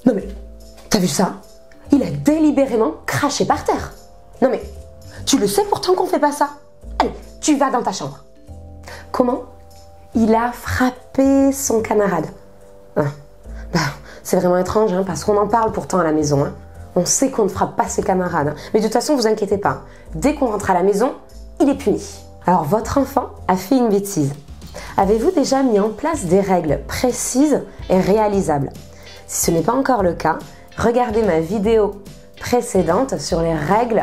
Non mais, t'as vu ça? Il a délibérément craché par terre. Non mais, tu le sais pourtant qu'on fait pas ça. Allez, tu vas dans ta chambre. Comment? Il a frappé son camarade. Ah, bah, c'est vraiment étrange, hein, parce qu'on en parle pourtant à la maison. Hein. On sait qu'on ne frappe pas ses camarades. Hein. Mais de toute façon, vous inquiétez pas. Dès qu'on rentre à la maison, il est puni. Alors, votre enfant a fait une bêtise. Avez-vous déjà mis en place des règles précises et réalisables? Si ce n'est pas encore le cas, regardez ma vidéo précédente sur les règles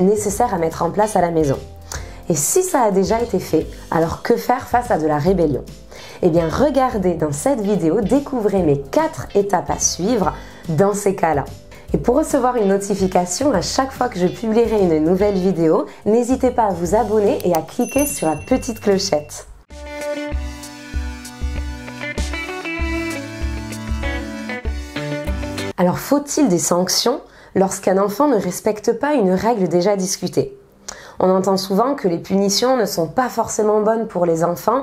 nécessaires à mettre en place à la maison. Et si ça a déjà été fait, alors que faire face à de la rébellion? Eh bien, regardez dans cette vidéo, découvrez mes 4 étapes à suivre dans ces cas-là. Et pour recevoir une notification à chaque fois que je publierai une nouvelle vidéo, n'hésitez pas à vous abonner et à cliquer sur la petite clochette. Alors, faut-il des sanctions lorsqu'un enfant ne respecte pas une règle déjà discutée? On entend souvent que les punitions ne sont pas forcément bonnes pour les enfants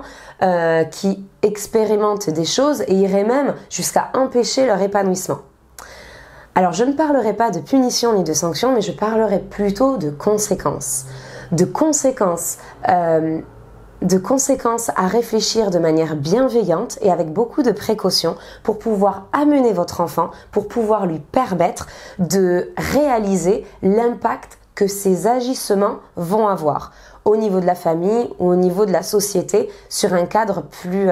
qui expérimentent des choses et iraient même jusqu'à empêcher leur épanouissement. Alors, je ne parlerai pas de punition ni de sanctions, mais je parlerai plutôt de conséquences. De conséquences à réfléchir de manière bienveillante et avec beaucoup de précautions pour pouvoir amener votre enfant, pour pouvoir lui permettre de réaliser l'impact que ces agissements vont avoir au niveau de la famille ou au niveau de la société sur un cadre plus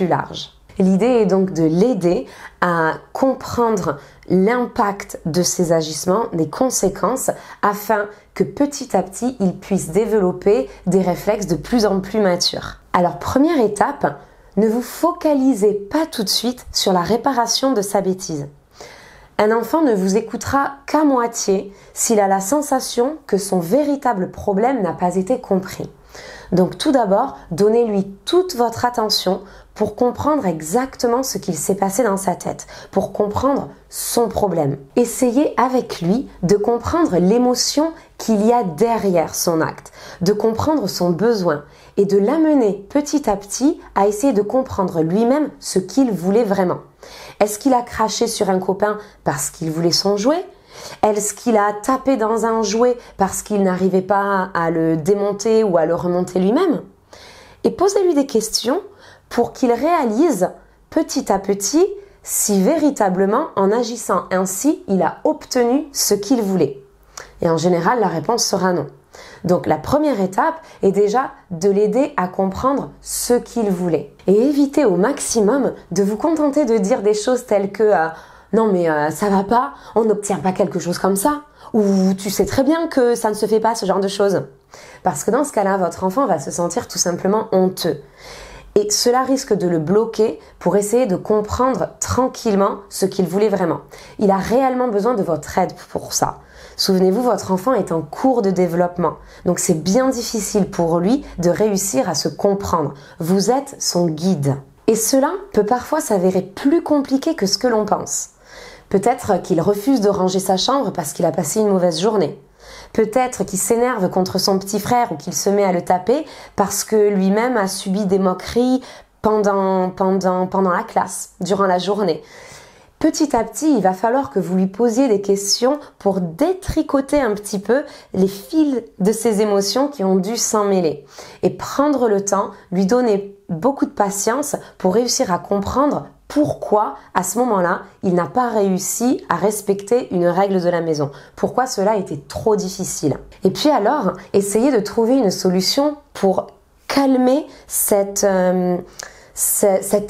large. L'idée est donc de l'aider à comprendre l'impact de ces agissements, des conséquences, afin que petit à petit, il puisse développer des réflexes de plus en plus matures. Alors, première étape, ne vous focalisez pas tout de suite sur la réparation de sa bêtise. Un enfant ne vous écoutera qu'à moitié s'il a la sensation que son véritable problème n'a pas été compris. Donc tout d'abord, donnez-lui toute votre attention pour comprendre exactement ce qu'il s'est passé dans sa tête, pour comprendre son problème. Essayez avec lui de comprendre l'émotion qu'il y a derrière son acte, de comprendre son besoin et de l'amener petit à petit à essayer de comprendre lui-même ce qu'il voulait vraiment. Est-ce qu'il a craché sur un copain parce qu'il voulait son jouet ? Est-ce qu'il a tapé dans un jouet parce qu'il n'arrivait pas à le démonter ou à le remonter lui-même? Et posez-lui des questions pour qu'il réalise petit à petit si véritablement en agissant ainsi, il a obtenu ce qu'il voulait. Et en général, la réponse sera non. Donc la première étape est déjà de l'aider à comprendre ce qu'il voulait. Et évitez au maximum de vous contenter de dire des choses telles que non mais ça va pas, on n'obtient pas quelque chose comme ça. Ou tu sais très bien que ça ne se fait pas, ce genre de choses. Parce que dans ce cas-là, votre enfant va se sentir tout simplement honteux. Et cela risque de le bloquer pour essayer de comprendre tranquillement ce qu'il voulait vraiment. Il a réellement besoin de votre aide pour ça. Souvenez-vous, votre enfant est en cours de développement. Donc c'est bien difficile pour lui de réussir à se comprendre. Vous êtes son guide. Et cela peut parfois s'avérer plus compliqué que ce que l'on pense. Peut-être qu'il refuse de ranger sa chambre parce qu'il a passé une mauvaise journée. Peut-être qu'il s'énerve contre son petit frère ou qu'il se met à le taper parce que lui-même a subi des moqueries pendant la classe, durant la journée. Petit à petit, il va falloir que vous lui posiez des questions pour détricoter un petit peu les fils de ses émotions qui ont dû s'en mêler. Et prendre le temps, lui donner beaucoup de patience pour réussir à comprendre pourquoi, à ce moment-là, il n'a pas réussi à respecter une règle de la maison. Pourquoi cela était trop difficile. Et puis alors, essayez de trouver une solution pour calmer cette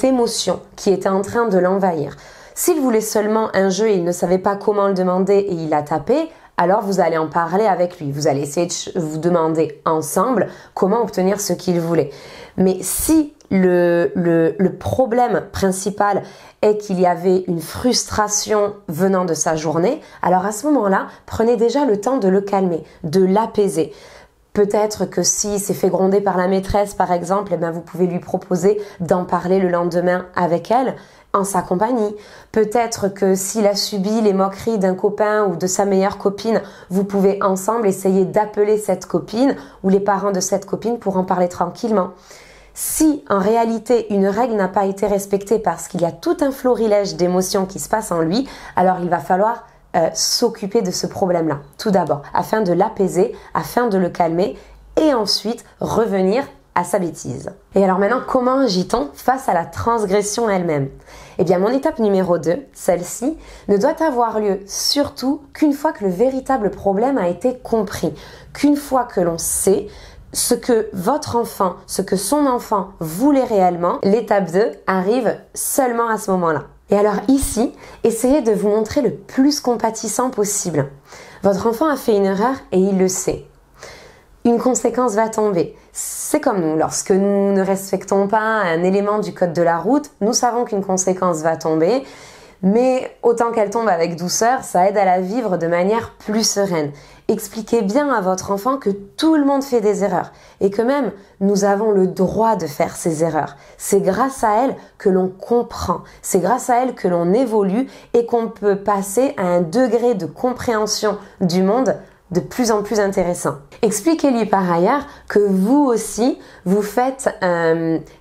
émotion qui était en train de l'envahir. S'il voulait seulement un jeu et il ne savait pas comment le demander et il a tapé, alors vous allez en parler avec lui. Vous allez essayer de vous demander ensemble comment obtenir ce qu'il voulait. Mais si le problème principal est qu'il y avait une frustration venant de sa journée, alors à ce moment-là, prenez déjà le temps de le calmer, de l'apaiser. Peut-être que s'il s'est fait gronder par la maîtresse, par exemple, eh bien vous pouvez lui proposer d'en parler le lendemain avec elle, en sa compagnie. Peut-être que s'il a subi les moqueries d'un copain ou de sa meilleure copine, vous pouvez ensemble essayer d'appeler cette copine ou les parents de cette copine pour en parler tranquillement. Si en réalité une règle n'a pas été respectée parce qu'il y a tout un florilège d'émotions qui se passe en lui, alors il va falloir s'occuper de ce problème-là, tout d'abord, afin de l'apaiser, afin de le calmer et ensuite revenir à sa bêtise. Et alors maintenant, comment agit-on face à la transgression elle-même? Eh bien, mon étape numéro 2, celle-ci, ne doit avoir lieu surtout qu'une fois que le véritable problème a été compris, qu'une fois que l'on sait ce que votre enfant, ce que son enfant voulait réellement, l'étape 2 arrive seulement à ce moment-là. Et alors ici, essayez de vous montrer le plus compatissant possible. Votre enfant a fait une erreur et il le sait. Une conséquence va tomber. C'est comme nous, lorsque nous ne respectons pas un élément du code de la route, nous savons qu'une conséquence va tomber, mais autant qu'elle tombe avec douceur, ça aide à la vivre de manière plus sereine. Expliquez bien à votre enfant que tout le monde fait des erreurs et que même nous avons le droit de faire ces erreurs. C'est grâce à elles que l'on comprend, c'est grâce à elles que l'on évolue et qu'on peut passer à un degré de compréhension du monde de plus en plus intéressant. Expliquez-lui par ailleurs que vous aussi, vous faites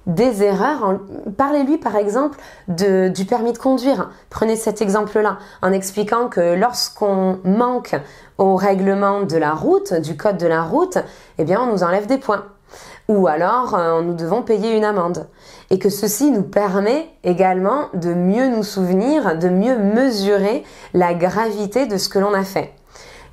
des erreurs. Parlez-lui par exemple du permis de conduire. Prenez cet exemple-là en expliquant que lorsqu'on manque au règlement de la route, du code de la route, eh bien on nous enlève des points. Ou alors nous devons payer une amende. Et que ceci nous permet également de mieux nous souvenir, de mieux mesurer la gravité de ce que l'on a fait.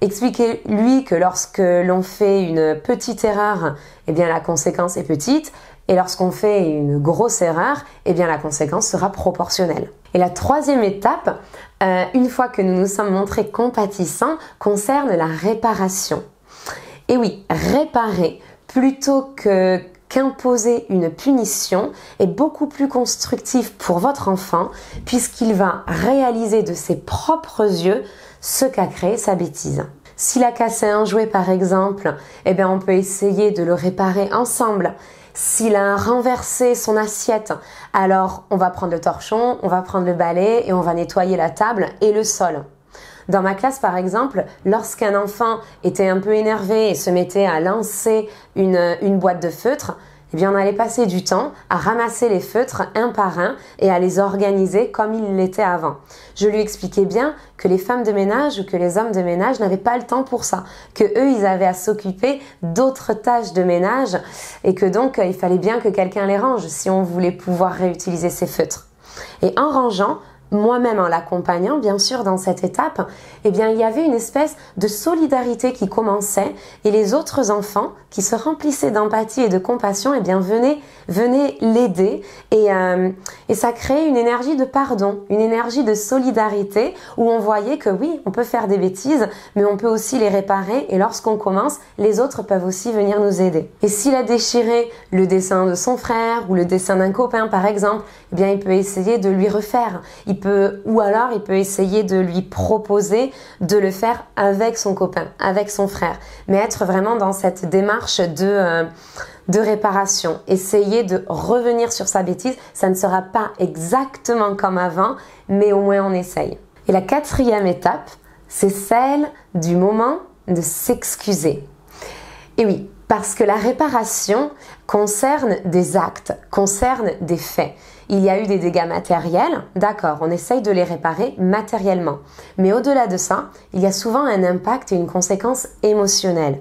Expliquez-lui que lorsque l'on fait une petite erreur, eh bien la conséquence est petite, et lorsqu'on fait une grosse erreur, eh bien la conséquence sera proportionnelle. Et la troisième étape, une fois que nous nous sommes montrés compatissants, concerne la réparation. Et oui, réparer plutôt qu'imposer une punition est beaucoup plus constructif pour votre enfant puisqu'il va réaliser de ses propres yeux ce qu'a créé sa bêtise. S'il a cassé un jouet par exemple, eh bien on peut essayer de le réparer ensemble. S'il a renversé son assiette, alors on va prendre le torchon, on va prendre le balai et on va nettoyer la table et le sol. Dans ma classe par exemple, lorsqu'un enfant était un peu énervé et se mettait à lancer une boîte de feutres, eh bien on allait passer du temps à ramasser les feutres un par un et à les organiser comme ils l'étaient avant. Je lui expliquais bien que les femmes de ménage ou que les hommes de ménage n'avaient pas le temps pour ça, que eux ils avaient à s'occuper d'autres tâches de ménage et que donc il fallait bien que quelqu'un les range si on voulait pouvoir réutiliser ces feutres. Et en rangeant, moi-même en l'accompagnant bien sûr dans cette étape, eh bien il y avait une espèce de solidarité qui commençait et les autres enfants qui se remplissaient d'empathie et de compassion eh bien venaient l'aider et ça créait une énergie de pardon, une énergie de solidarité où on voyait que oui, on peut faire des bêtises mais on peut aussi les réparer et lorsqu'on commence, les autres peuvent aussi venir nous aider. Et s'il a déchiré le dessin de son frère ou le dessin d'un copain par exemple, eh bien il peut essayer de lui refaire. Ou alors il peut essayer de lui proposer de le faire avec son copain, avec son frère, mais être vraiment dans cette démarche de réparation. Essayer de revenir sur sa bêtise, ça ne sera pas exactement comme avant, mais au moins on essaye. Et la quatrième étape, c'est celle du moment de s'excuser. Et oui, parce que la réparation concerne des actes, concerne des faits. Il y a eu des dégâts matériels, d'accord, on essaye de les réparer matériellement. Mais au-delà de ça, il y a souvent un impact et une conséquence émotionnelle.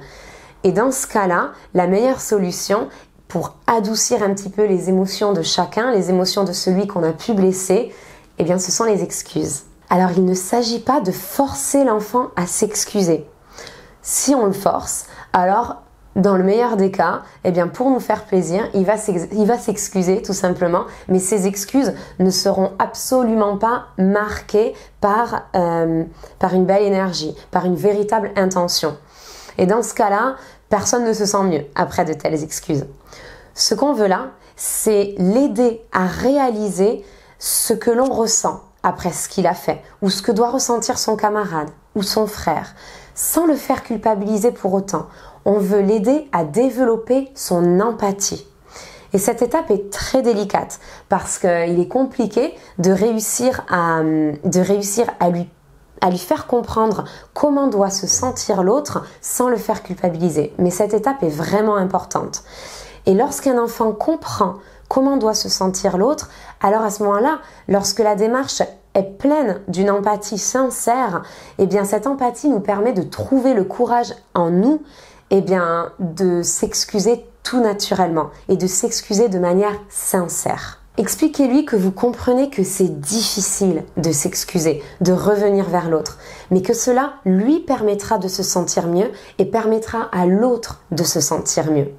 Et dans ce cas-là, la meilleure solution pour adoucir un petit peu les émotions de chacun, les émotions de celui qu'on a pu blesser, eh bien ce sont les excuses. Alors il ne s'agit pas de forcer l'enfant à s'excuser. Si on le force, alors dans le meilleur des cas, eh bien pour nous faire plaisir, il va s'excuser tout simplement, mais ces excuses ne seront absolument pas marquées par une belle énergie, par une véritable intention. Et dans ce cas-là, personne ne se sent mieux après de telles excuses. Ce qu'on veut là, c'est l'aider à réaliser ce que l'on ressent après ce qu'il a fait, ou ce que doit ressentir son camarade ou son frère, sans le faire culpabiliser pour autant. On veut l'aider à développer son empathie. Et cette étape est très délicate parce qu'il est compliqué de réussir à lui faire comprendre comment doit se sentir l'autre sans le faire culpabiliser. Mais cette étape est vraiment importante. Et lorsqu'un enfant comprend comment doit se sentir l'autre, alors à ce moment-là, lorsque la démarche est pleine d'une empathie sincère, eh bien cette empathie nous permet de trouver le courage en nous, eh bien de s'excuser tout naturellement et de s'excuser de manière sincère. Expliquez-lui que vous comprenez que c'est difficile de s'excuser, de revenir vers l'autre, mais que cela lui permettra de se sentir mieux et permettra à l'autre de se sentir mieux.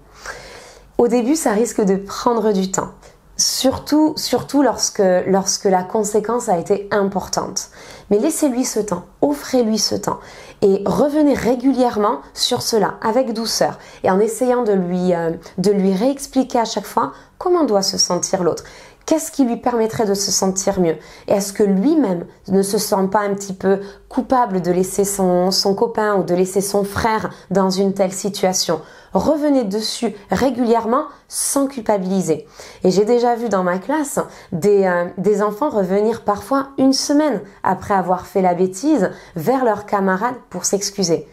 Au début, ça risque de prendre du temps, surtout lorsque la conséquence a été importante. Mais laissez-lui ce temps, offrez-lui ce temps et revenez régulièrement sur cela avec douceur et en essayant de lui réexpliquer à chaque fois comment doit se sentir l'autre. Qu'est-ce qui lui permettrait de se sentir mieux? Et est-ce que lui-même ne se sent pas un petit peu coupable de laisser son copain ou de laisser son frère dans une telle situation? Revenez dessus régulièrement sans culpabiliser. Et j'ai déjà vu dans ma classe des enfants revenir parfois une semaine après avoir fait la bêtise vers leurs camarades pour s'excuser.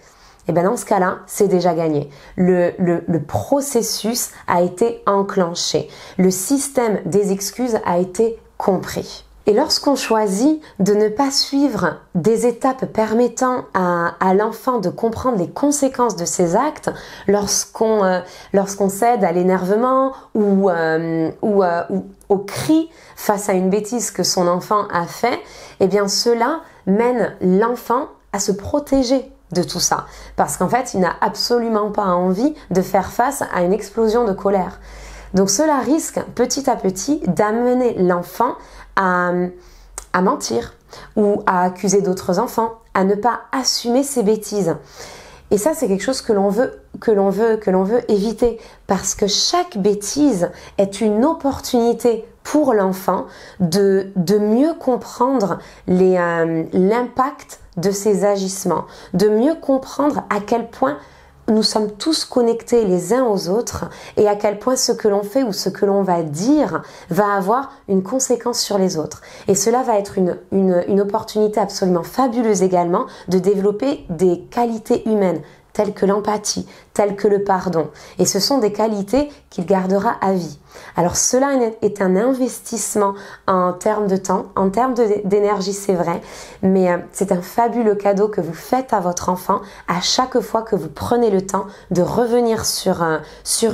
Et bien dans ce cas-là, c'est déjà gagné. Le processus a été enclenché. Le système des excuses a été compris. Et lorsqu'on choisit de ne pas suivre des étapes permettant à l'enfant de comprendre les conséquences de ses actes, lorsqu'on cède à l'énervement ou au cri face à une bêtise que son enfant a fait, eh bien cela mène l'enfant à se protéger de tout ça. Parce qu'en fait, il n'a absolument pas envie de faire face à une explosion de colère. Donc cela risque petit à petit d'amener l'enfant à mentir ou à accuser d'autres enfants, à ne pas assumer ses bêtises. Et ça, c'est quelque chose que l'on veut éviter parce que chaque bêtise est une opportunité pour l'enfant de mieux comprendre l'impact de ses agissements, de mieux comprendre à quel point nous sommes tous connectés les uns aux autres et à quel point ce que l'on fait ou ce que l'on va dire va avoir une conséquence sur les autres. Et cela va être une opportunité absolument fabuleuse également de développer des qualités humaines telles que l'empathie, telles que le pardon. Et ce sont des qualités qu'il gardera à vie. Alors cela est un investissement en termes de temps, en termes d'énergie, c'est vrai, mais c'est un fabuleux cadeau que vous faites à votre enfant à chaque fois que vous prenez le temps de revenir sur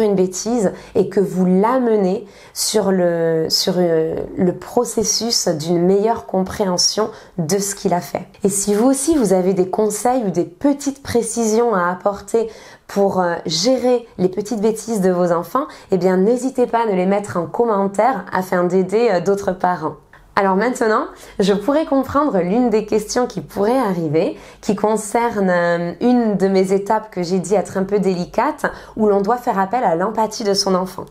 une bêtise et que vous l'amenez sur le processus d'une meilleure compréhension de ce qu'il a fait. Et si vous aussi vous avez des conseils ou des petites précisions à apporter pour gérer les petites bêtises de vos enfants, eh bien n'hésitez pas à nous les mettre en commentaire afin d'aider d'autres parents. Alors maintenant, je pourrais comprendre l'une des questions qui pourrait arriver, qui concerne une de mes étapes que j'ai dit être un peu délicate, où l'on doit faire appel à l'empathie de son enfant.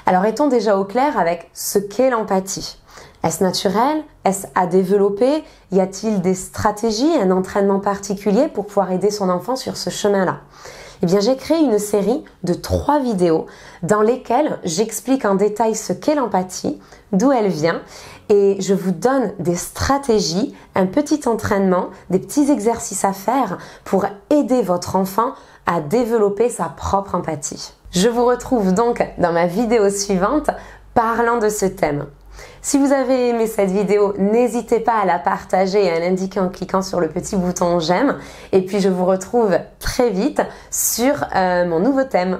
Alors étant déjà au clair avec ce qu'est l'empathie. Est-ce naturel? Est-ce à développer? Y a-t-il des stratégies, un entraînement particulier pour pouvoir aider son enfant sur ce chemin-là? Eh bien, j'ai créé une série de 3 vidéos dans lesquelles j'explique en détail ce qu'est l'empathie, d'où elle vient, et je vous donne des stratégies, un petit entraînement, des petits exercices à faire pour aider votre enfant à développer sa propre empathie. Je vous retrouve donc dans ma vidéo suivante parlant de ce thème. Si vous avez aimé cette vidéo, n'hésitez pas à la partager et à l'indiquer en cliquant sur le petit bouton j'aime. Et puis je vous retrouve très vite sur mon nouveau thème.